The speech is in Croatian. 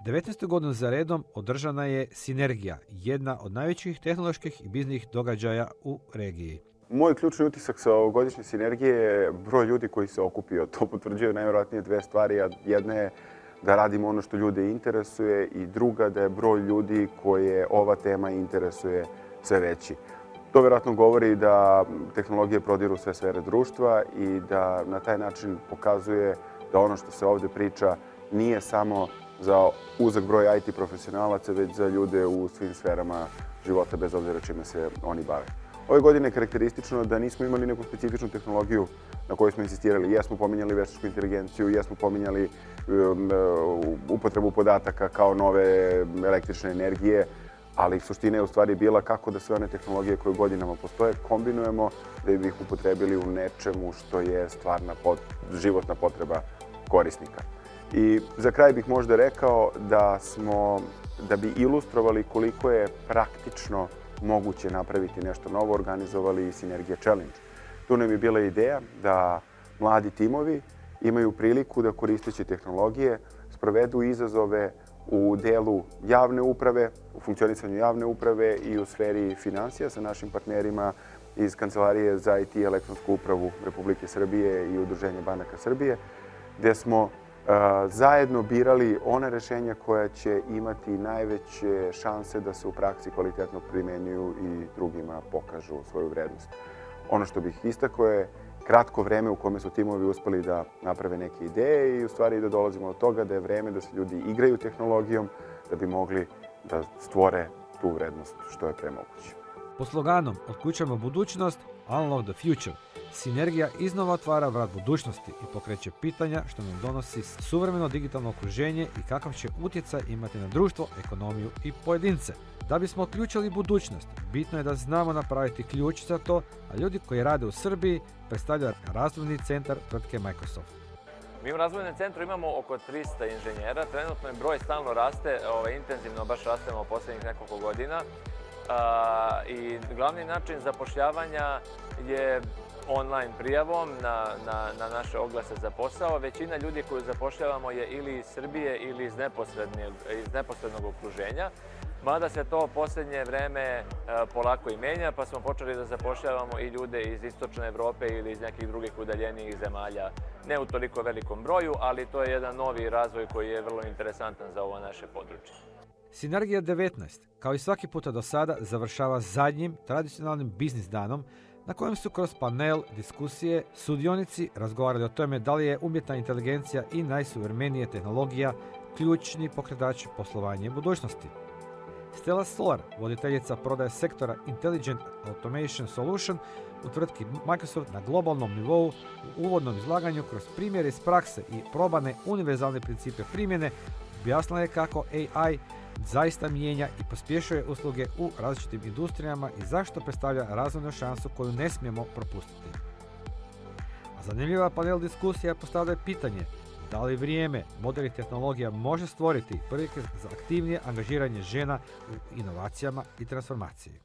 19. godinu za redom održana je Sinergija, jedna od najvećih tehnoloških i biznih događaja u regiji. Moj ključni utisak sa ovogodišnje Sinergije je broj ljudi koji se okupio. To potvrđuje najvjerojatnije dve stvari. Jedna je da radimo ono što ljude interesuje i druga da je broj ljudi koje ova tema interesuje sve veći. To vjerojatno govori da tehnologije prodiru sve sfere društva i da na taj način pokazuje da ono što se ovdje priča nije samo za uzak broj IT profesionalaca, već za ljude u svim sferama života, bez obzira čime se oni bave. Ove godine je karakteristično da nismo imali neku specifičnu tehnologiju na kojoj smo insistirali. Jesmo pominjali veštačku inteligenciju, jesmo pominjali upotrebu podataka kao nove električne energije, ali suština je u stvari bila kako da sve one tehnologije koje godinama postoje kombinujemo da bi ih upotrebili u nečemu što je stvarna životna potreba korisnika. I za kraj bih možda rekao da bi ilustrovali koliko je praktično moguće napraviti nešto novo, organizovali Sinergija Challenge. Tu nam je bila ideja da mladi timovi imaju priliku da koristeći tehnologije sprovedu izazove u delu javne uprave, u funkcionisanju javne uprave i u sferi financija sa našim partnerima iz Kancelarije za IT i elektronsku upravu Republike Srbije i Udruženja banaka Srbije, gdje smo zajedno birali one rješenja koja će imati najveće šanse da se u praksi kvalitetno primenjuju i drugima pokažu svoju vrednost. Ono što bih istakao je kratko vreme u kome su timovi uspeli da naprave neke ideje i u stvari da dolazimo do toga da je vreme da se ljudi igraju tehnologijom da bi mogli da stvore tu vrednost što je pre moguće. Pod sloganom Otključajmo budućnost, Unlock the Future, Sinergija iznova otvara vrat budućnosti i pokreće pitanja što nam donosi suvremeno digitalno okruženje i kakav će utjecaj imati na društvo, ekonomiju i pojedince. Da bismo otključili budućnost, bitno je da znamo napraviti ključ za to, a ljudi koji rade u Srbiji predstavlja razvojni centar tvrtke Microsoft. Mi u razvojnom centru imamo oko 300 inženjera. Trenutno je broj stalno raste, intenzivno baš rastemo posljednjih nekoliko godina. I glavni način zapošljavanja je online prijavom na naše oglase za posao. Većina ljudi koju zapošljavamo je ili iz Srbije ili iz neposrednog okruženja. Mada se to posljednje vreme polako i menja, pa smo počeli da zapošljavamo i ljude iz istočne Evrope ili iz nekih drugih udaljenijih zemalja. Ne u toliko velikom broju, ali to je jedan novi razvoj koji je vrlo interesantan za ovo naše područje. Sinergija 19, kao i svaki puta do sada, završava zadnjim tradicionalnim biznis danom na kojem su kroz panel diskusije sudionici razgovarali o tome da li je umjetna inteligencija i najsuvremenije tehnologija ključni pokretač poslovanja budućnosti. Stella Solar, voditeljica prodaje sektora Intelligent Automation Solution u tvrtki Microsoft na globalnom nivou, u uvodnom izlaganju kroz primjere iz prakse i probane univerzalne principe primjene, objasnila je kako AI zaista mijenja i pospješuje usluge u različitim industrijama i zašto predstavlja razvojnu šansu koju ne smijemo propustiti. A zanimljiva panel diskusija postavlja pitanje da li vrijeme modernih tehnologija može stvoriti prilike za aktivnije angažiranje žena u inovacijama i transformaciji.